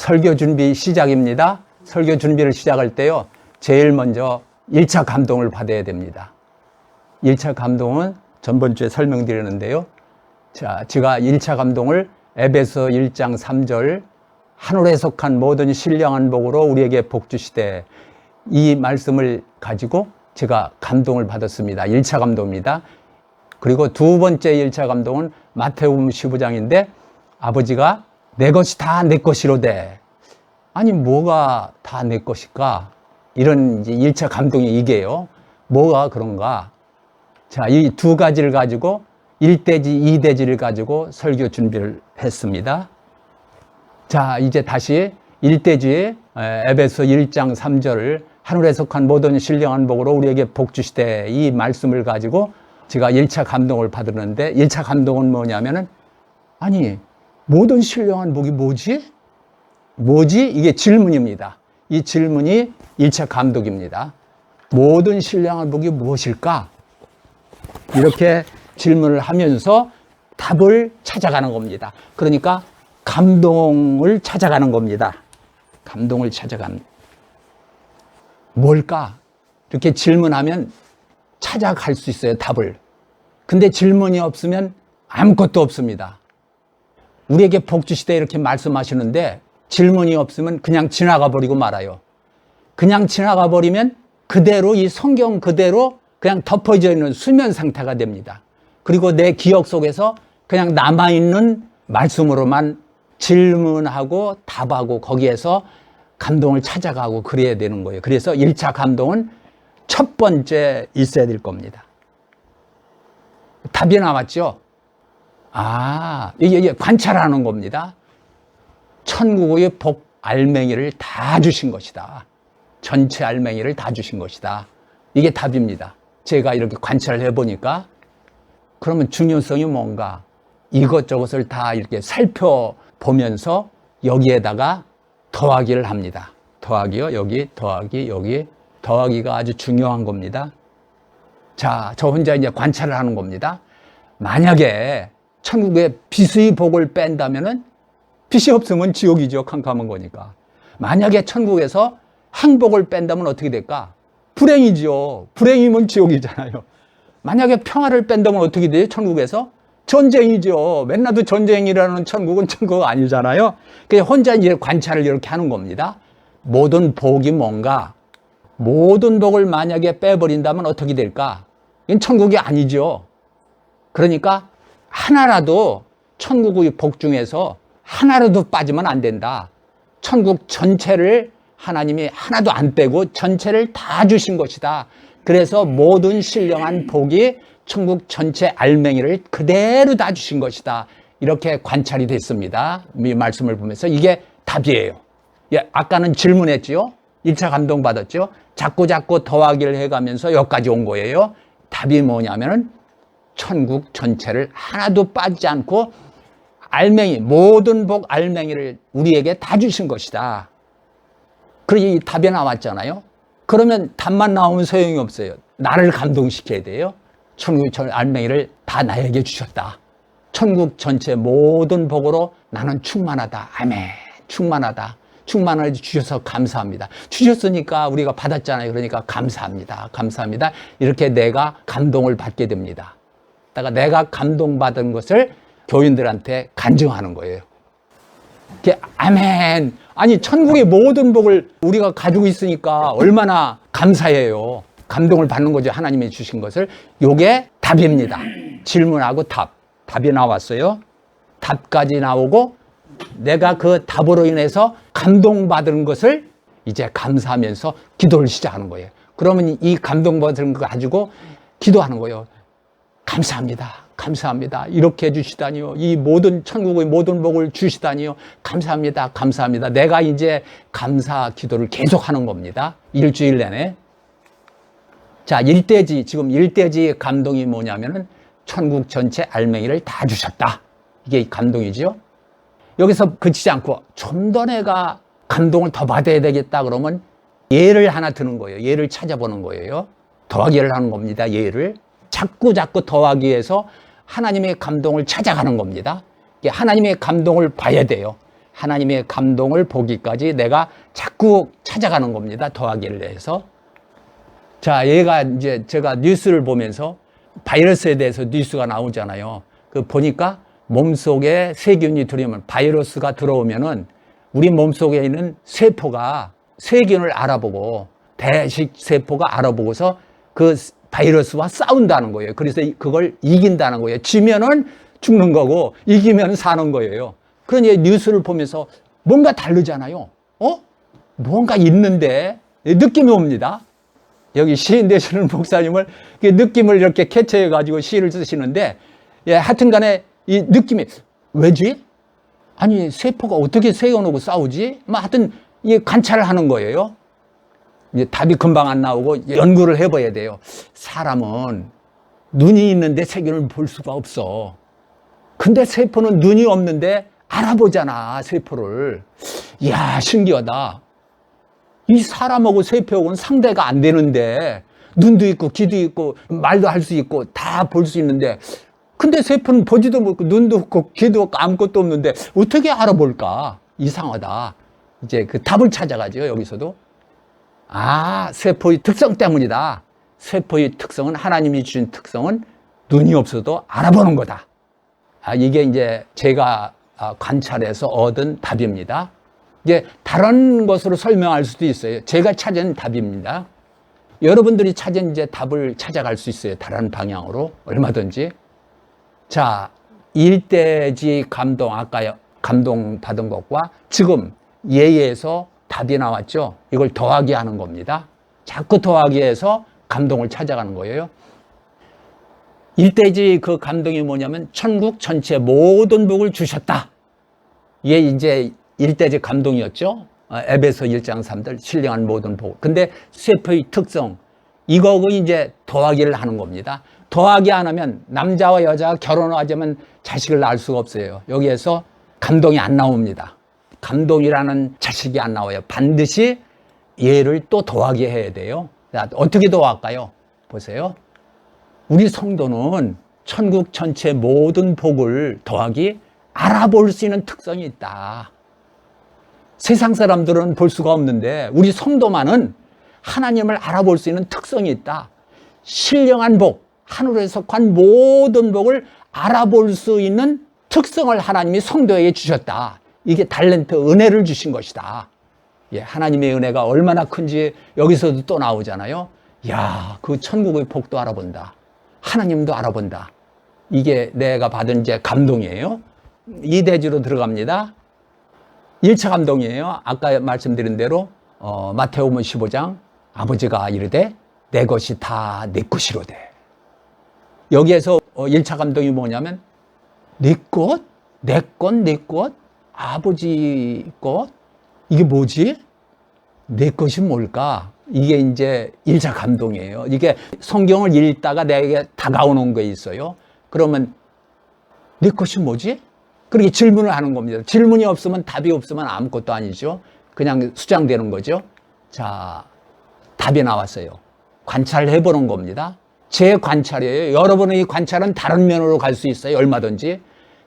설교 준비 시작입니다. 설교 준비를 시작할 때요, 제일 먼저 1차 감동을 받아야 됩니다. 1차 감동은 전번주에 설명드렸는데요. 자, 제가 1차 감동을 에베소 1장 3절 하늘에 속한 모든 신령한 복으로 우리에게 복 주시되, 이 말씀을 가지고 제가 감동을 받았습니다. 1차 감동입니다. 그리고 두 번째 1차 감동은 마태복음 15장인데 아버지가 내 것이 다 내 것이로되, 아니 뭐가 다 내 것일까? 이런 이제 1차 감동이 이게요. 뭐가 그런가? 자, 이 두 가지를 가지고 1대지, 2대지를 가지고 설교 준비를 했습니다. 자, 이제 다시 1대지에 에베소 1장 3절을 하늘에 속한 모든 신령한 복으로 우리에게 복 주시되, 이 말씀을 가지고 제가 1차 감동을 받았는데, 1차 감동은 뭐냐면은, 아니 모든 신령한 복이 뭐지? 뭐지? 이게 질문입니다. 이 질문이 1차 감동입니다. 모든 신령한 복이 무엇일까? 이렇게 질문을 하면서 답을 찾아가는 겁니다. 그러니까 감동을 찾아가는 겁니다. 감동을 찾아가는. 뭘까? 이렇게 질문하면 찾아갈 수 있어요, 답을. 근데 질문이 없으면 아무것도 없습니다. 우리에게 복 주시되 이렇게 말씀하시는데 질문이 없으면 그냥 지나가 버리고 말아요. 그냥 지나가 버리면 그대로, 이 성경 그대로 그냥 덮어져 있는 수면 상태가 됩니다. 그리고 내 기억 속에서 그냥 남아있는 말씀으로만 질문하고 답하고 거기에서 감동을 찾아가고 그래야 되는 거예요. 그래서 1차 감동은 첫 번째 있어야 될 겁니다. 답이 나왔죠? 아, 이게 관찰하는 겁니다. 천국의 복 알맹이를 다 주신 것이다. 전체 알맹이를 다 주신 것이다. 이게 답입니다. 제가 이렇게 관찰을 해보니까. 그러면 중요성이 뭔가? 이것저것을 다 이렇게 살펴보면서 여기에다가 더하기를 합니다. 더하기요. 여기 더하기, 여기 더하기가 아주 중요한 겁니다. 자, 저 혼자 이제 관찰을 하는 겁니다. 만약에 천국에 빛의 복을 뺀다면은, 빛이 없으면 지옥이죠. 캄캄한 거니까. 만약에 천국에서 행복을 뺀다면 어떻게 될까? 불행이죠. 불행이면 지옥이잖아요. 만약에 평화를 뺀다면 어떻게 돼요? 천국에서 전쟁이죠. 맨날도 전쟁이라는 천국은 천국 아니잖아요. 그냥 혼자 이제 관찰을 이렇게 하는 겁니다. 모든 복이 뭔가? 모든 복을 만약에 빼버린다면 어떻게 될까? 이건 천국이 아니죠. 그러니까 하나라도 천국의 복 중에서 하나라도 빠지면 안 된다. 천국 전체를 하나님이 하나도 안 빼고 전체를 다 주신 것이다. 그래서 모든 신령한 복이 천국 전체 알맹이를 그대로 다 주신 것이다. 이렇게 관찰이 됐습니다. 이 말씀을 보면서 이게 답이에요. 예, 아까는 질문했죠. 1차 감동 받았죠. 자꾸 더하기를 해가면서 여기까지 온 거예요. 답이 뭐냐면은 천국 전체를 하나도 빠지지 않고 알맹이, 모든 복 알맹이를 우리에게 다 주신 것이다. 그리고 이 답이 나왔잖아요. 그러면 답만 나오면 소용이 없어요. 나를 감동시켜야 돼요. 천국 전 알맹이를 다 나에게 주셨다. 천국 전체 모든 복으로 나는 충만하다. 아멘. 충만하다. 충만을 주셔서 감사합니다. 주셨으니까 우리가 받았잖아요. 그러니까 감사합니다. 감사합니다. 이렇게 내가 감동을 받게 됩니다. 내가 감동받은 것을 교인들한테 간증하는 거예요. 아멘. 아니, 천국의 모든 복을 우리가 가지고 있으니까 얼마나 감사해요. 감동을 받는 거죠. 하나님이 주신 것을. 요게 답입니다. 질문하고 답. 답이 나왔어요. 답까지 나오고 내가 그 답으로 인해서 감동받은 것을 이제 감사하면서 기도를 시작하는 거예요. 그러면 이 감동받은 거 가지고 기도하는 거예요. 감사합니다. 감사합니다. 이렇게 해주시다니요. 이 모든 천국의 모든 복을 주시다니요. 감사합니다. 감사합니다. 내가 이제 감사 기도를 계속하는 겁니다. 일주일 내내. 자, 일대지, 지금 일대지의 감동이 뭐냐면은 천국 전체 알맹이를 다 주셨다. 이게 감동이죠. 여기서 그치지 않고 좀 더 내가 감동을 더 받아야 되겠다 그러면 예를 하나 드는 거예요. 예를 찾아보는 거예요. 더하기를 하는 겁니다. 예를. 자꾸 더하기 위해서 하나님의 감동을 찾아가는 겁니다. 하나님의 감동을 봐야 돼요. 하나님의 감동을 보기까지 내가 자꾸 찾아가는 겁니다. 더하기를 해서. 자, 얘가 이제 제가 뉴스를 보면서 바이러스에 대해서 뉴스가 나오잖아요. 그 보니까 몸속에 세균이 들어오면, 바이러스가 들어오면은 우리 몸속에 있는 세포가 세균을 알아보고, 배식 세포가 알아보고서 그 바이러스와 싸운다는 거예요. 그래서 그걸 이긴다는 거예요. 지면은 죽는 거고 이기면 사는 거예요. 그러니 뉴스를 보면서 뭔가 다르잖아요. 뭔가 있는데 느낌이 옵니다. 여기 시인 되시는 목사님을 느낌을 이렇게 캐치해 가지고 시를 쓰시는데, 하여튼 간에 이 느낌이 왜지? 아니, 세포가 어떻게 세워놓고 싸우지? 하여튼 관찰을 하는 거예요. 이제 답이 금방 안 나오고 연구를 해봐야 돼요. 사람은 눈이 있는데 세균을 볼 수가 없어. 근데 세포는 눈이 없는데 알아보잖아, 세포를. 이야, 신기하다. 이 사람하고 세포하고는 상대가 안 되는데, 눈도 있고 귀도 있고 말도 할 수 있고 다 볼 수 있는데, 근데 세포는 보지도 못하고 눈도 없고 귀도 없고 아무것도 없는데 어떻게 알아볼까? 이상하다. 이제 그 답을 찾아가죠, 여기서도. 세포의 특성 때문이다. 세포의 특성은, 하나님이 주신 특성은 눈이 없어도 알아보는 거다. 이게 이제 제가 관찰해서 얻은 답입니다. 이게 다른 것으로 설명할 수도 있어요. 제가 찾은 답입니다. 여러분들이 찾은 이제 답을 찾아갈 수 있어요. 다른 방향으로 얼마든지. 자, 일대지 감동, 아까 감동 받은 것과 지금 예에서 답이 나왔죠. 이걸 더하기 하는 겁니다. 자꾸 더하기 해서 감동을 찾아가는 거예요. 일대지 그 감동이 뭐냐면 천국 전체 모든 복을 주셨다. 이게 이제 일대지 감동이었죠. 에베소 1장 3절 신령한 모든 복. 근데 세포의 특성, 이거 이제 더하기를 하는 겁니다. 더하기 안 하면 남자와 여자가 결혼하자면 자식을 낳을 수가 없어요. 여기에서 감동이 안 나옵니다. 감동이라는 자식이 안 나와요. 반드시 얘를 또 더하기 해야 돼요. 어떻게 더할까요? 보세요. 우리 성도는 천국 전체 모든 복을 더하기 알아볼 수 있는 특성이 있다. 세상 사람들은 볼 수가 없는데 우리 성도만은 하나님을 알아볼 수 있는 특성이 있다. 신령한 복, 하늘에 속한 모든 복을 알아볼 수 있는 특성을 하나님이 성도에게 주셨다. 이게 달란트, 은혜를 주신 것이다. 하나님의 은혜가 얼마나 큰지 여기서도 또 나오잖아요. 그 천국의 복도 알아본다. 하나님도 알아본다. 이게 내가 받은 이제 감동이에요. 이 대지로 들어갑니다. 1차 감동이에요. 아까 말씀드린 대로 마태복음 15장 아버지가 이르되 내 것이 다 내 것이로되. 여기에서 1차 감동이 뭐냐면 내 것? 내 것? 내 것? 아버지 것? 이게 뭐지? 내 것이 뭘까? 이게 이제 1차 감동이에요. 이게 성경을 읽다가 내게 다가오는 게 있어요. 그러면 내 것이 뭐지? 그렇게 질문을 하는 겁니다. 질문이 없으면, 답이 없으면 아무것도 아니죠. 그냥 수장되는 거죠. 자, 답이 나왔어요. 관찰해 보는 겁니다. 제 관찰이에요. 여러분의 관찰은 다른 면으로 갈 수 있어요. 얼마든지.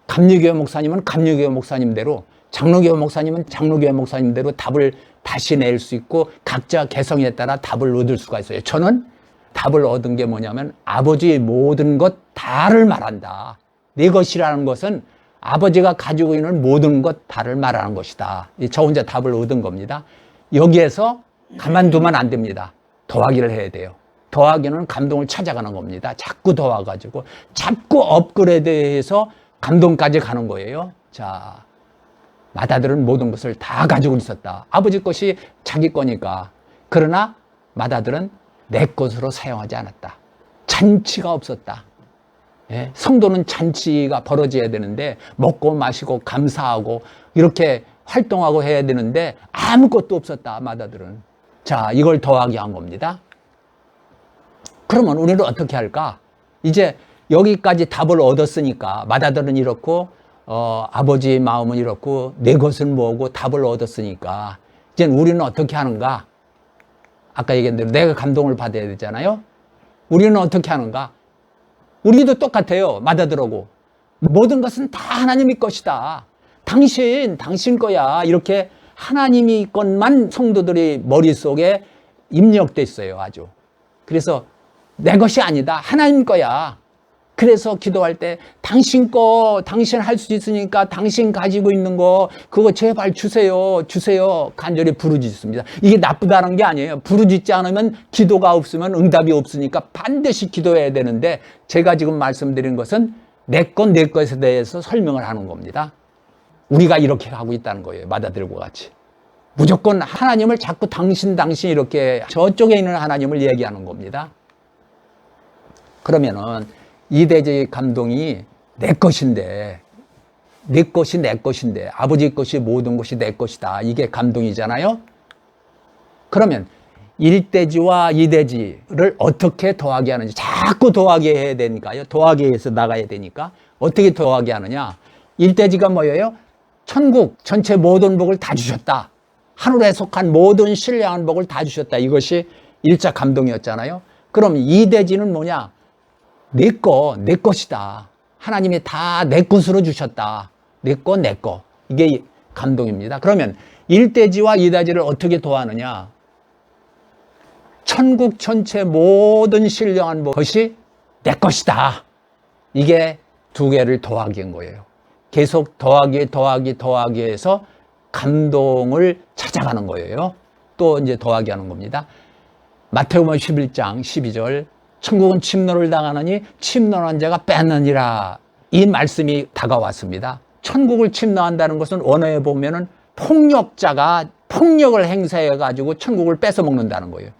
감리교회 목사님은 감리교회 목사님대로, 장로교회 목사님은 장로교회 목사님대로 답을 다시 낼 수 있고 각자 개성에 따라 답을 얻을 수가 있어요. 저는 답을 얻은 게 뭐냐면 아버지의 모든 것 다를 말한다. 내 것이라는 것은 아버지가 가지고 있는 모든 것 다를 말하는 것이다. 저 혼자 답을 얻은 겁니다. 여기에서 가만두면 안 됩니다. 더하기를 해야 돼요. 더하기는 감동을 찾아가는 겁니다. 자꾸 더와가지고 자꾸 업그레이드해서 감동까지 가는 거예요. 자, 맏아들은 모든 것을 다 가지고 있었다. 아버지 것이 자기 거니까. 그러나 맏아들은 내 것으로 사용하지 않았다. 잔치가 없었다. 성도는 잔치가 벌어져야 되는데 먹고 마시고 감사하고 이렇게 활동하고 해야 되는데 아무것도 없었다. 맏아들은. 자, 이걸 더하기 한 겁니다. 그러면 우리는 어떻게 할까? 이제 여기까지 답을 얻었으니까 맏아들은 이렇고 아버지의 마음은 이렇고 내 것은 뭐고 답을 얻었으니까 이제 우리는 어떻게 하는가? 아까 얘기한 대로 내가 감동을 받아야 되잖아요. 우리는 어떻게 하는가? 우리도 똑같아요. 맏아들하고 모든 것은 다 하나님의 것이다. 다 당신 거야. 이렇게 하나님이 것만 성도들이 머릿속에 입력됐어요, 아주. 그래서 내 것이 아니다. 하나님 거야. 그래서 기도할 때 당신 할 수 있으니까 당신 가지고 있는 거 그거 제발 주세요. 간절히 부르짖습니다. 이게 나쁘다는 게 아니에요. 부르짖지 않으면 기도가 없으면 응답이 없으니까 반드시 기도해야 되는데 제가 지금 말씀드린 것은 내 것에 대해서 설명을 하는 겁니다. 우리가 이렇게 하고 있다는 거예요. 마다들과 같이. 무조건 하나님을 자꾸 당신 이렇게 저쪽에 있는 하나님을 얘기하는 겁니다. 그러면은 이대지 감동이 내 것인데 아버지 것이 모든 것이 내 것이다. 이게 감동이잖아요. 그러면 1대지와 2대지를 어떻게 더하게 하는지 자꾸 더하게 해야 되니까요. 더하게 해서 나가야 되니까 어떻게 더하게 하느냐. 1대지가 뭐예요? 천국 전체 모든 복을 다 주셨다. 하늘에 속한 모든 신령한 복을 다 주셨다. 이것이 1차 감동이었잖아요. 그럼 2대지는 뭐냐? 내 것이다. 하나님이 다 내 것으로 주셨다. 내 거. 이게 감동입니다. 그러면 1대지와 2대지를 어떻게 더하느냐? 천국 전체 모든 신령한 것이 내 것이다. 이게 두 개를 더하기인 거예요. 계속 더하기 해서 감동을 찾아가는 거예요. 또 이제 더하기 하는 겁니다. 마태복음 11장 12절 천국은 침노를 당하느니 침노한 자가 뺏느니라. 이 말씀이 다가왔습니다. 천국을 침노한다는 것은 원어에 보면은 폭력자가 폭력을 행사해가지고 천국을 뺏어먹는다는 거예요.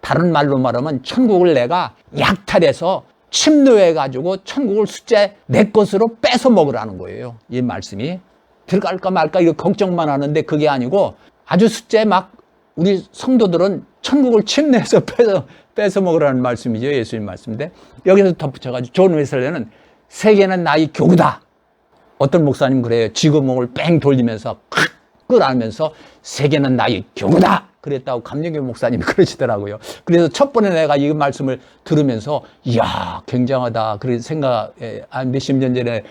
다른 말로 말하면 천국을 내가 약탈해서 침노해가지고 천국을 숫째 내 것으로 뺏어먹으라는 거예요. 이 말씀이. 들어갈까 말까 이거 걱정만 하는데 그게 아니고 아주 숫째 막 우리 성도들은 천국을 침노해서 뺏어먹으라는 말씀이죠. 예수님 말씀인데 여기서 덧붙여가지고 존 웨슬레는 세계는 나의 교구다. 어떤 목사님 그래요. 지구멍을 뺑 돌리면서 끌어안으면서 세계는 나의 교구다. 그랬다고 감리교 목사님이 그러시더라고요. 그래서 첫 번에 내가 이 말씀을 들으면서 이야 굉장하다. 그런 생각에 몇십 년 전에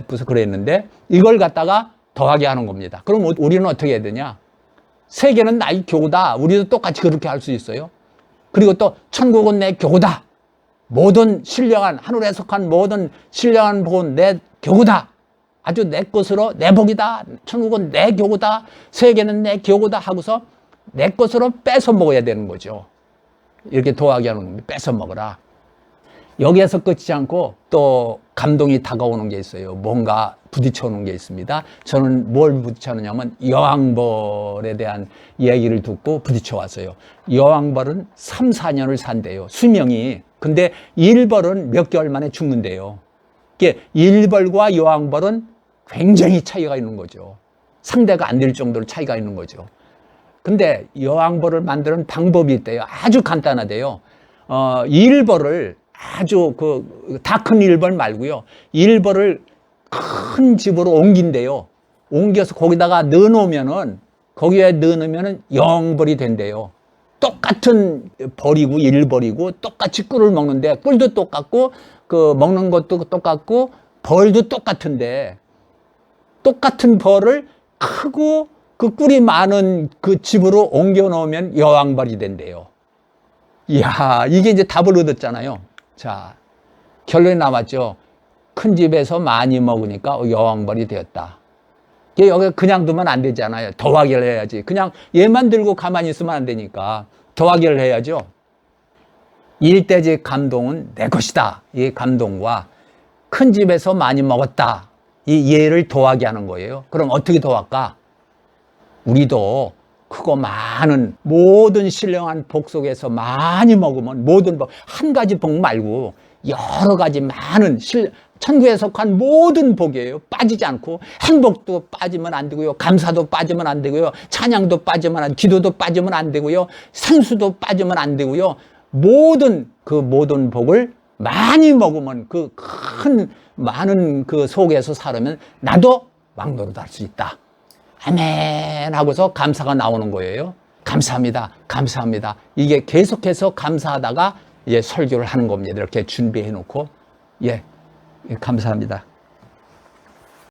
부서 그랬는데 이걸 갖다가 더하게 하는 겁니다. 그럼 우리는 어떻게 해야 되냐? 세계는 나의 교구다. 우리도 똑같이 그렇게 할 수 있어요. 그리고 또 천국은 내 교구다. 모든 신령한 하늘에 속한 모든 신령한 복은 내 교구다. 아주 내 것으로 내 복이다. 천국은 내 교구다. 세계는 내 교구다 하고서 내 것으로 뺏어 먹어야 되는 거죠. 이렇게 더하게 하는 겁니다. 뺏어 먹어라. 여기에서 끝이지 않고 또 감동이 다가오는 게 있어요. 뭔가 부딪혀오는 게 있습니다. 저는 뭘 부딪혀오냐면 여왕벌에 대한 얘기를 듣고 부딪혀왔어요. 여왕벌은 3, 4년을 산대요. 수명이. 근데 일벌은 몇 개월 만에 죽는데요. 이게 일벌과 여왕벌은 굉장히 차이가 있는 거죠. 상대가 안 될 정도로 차이가 있는 거죠. 근데 여왕벌을 만드는 방법이 있대요. 아주 간단하대요. 일벌을 아주 다 큰 일벌 말고요. 일벌을 큰 집으로 옮긴대요. 옮겨서 거기다가 넣어놓으면은 여왕벌이 된대요. 똑같은 벌이고 일벌이고 똑같이 꿀을 먹는데 꿀도 똑같고 먹는 것도 똑같고 벌도 똑같은데 똑같은 벌을 크고 그 꿀이 많은 그 집으로 옮겨 놓으면 여왕벌이 된대요. 이야, 이게 이제 답을 얻었잖아요. 자, 결론이 나왔죠. 큰 집에서 많이 먹으니까 여왕벌이 되었다. 여기 그냥 두면 안 되잖아요. 더하기를 해야지. 그냥 얘만 들고 가만히 있으면 안 되니까 더하기를 해야죠. 1대지 감동은 내 것이다. 이 감동과 큰 집에서 많이 먹었다. 이 예를 더하게 하는 거예요. 그럼 어떻게 더할까? 우리도 크고 많은 모든 신령한 복 속에서 많이 먹으면 모든 복, 한 가지 복 말고 여러 가지 많은 천국에 속한 모든 복이에요. 빠지지 않고 행복도 빠지면 안 되고요. 감사도 빠지면 안 되고요. 찬양도 빠지면 안 되고요. 기도도 빠지면 안 되고요. 생수도 빠지면 안 되고요. 모든 복을 많이 먹으면 많은 속에서 살으면 나도 왕노릇 할 수 있다. 아멘 하고서 감사가 나오는 거예요. 감사합니다. 감사합니다. 이게 계속해서 감사하다가 설교를 하는 겁니다. 이렇게 준비해 놓고 감사합니다.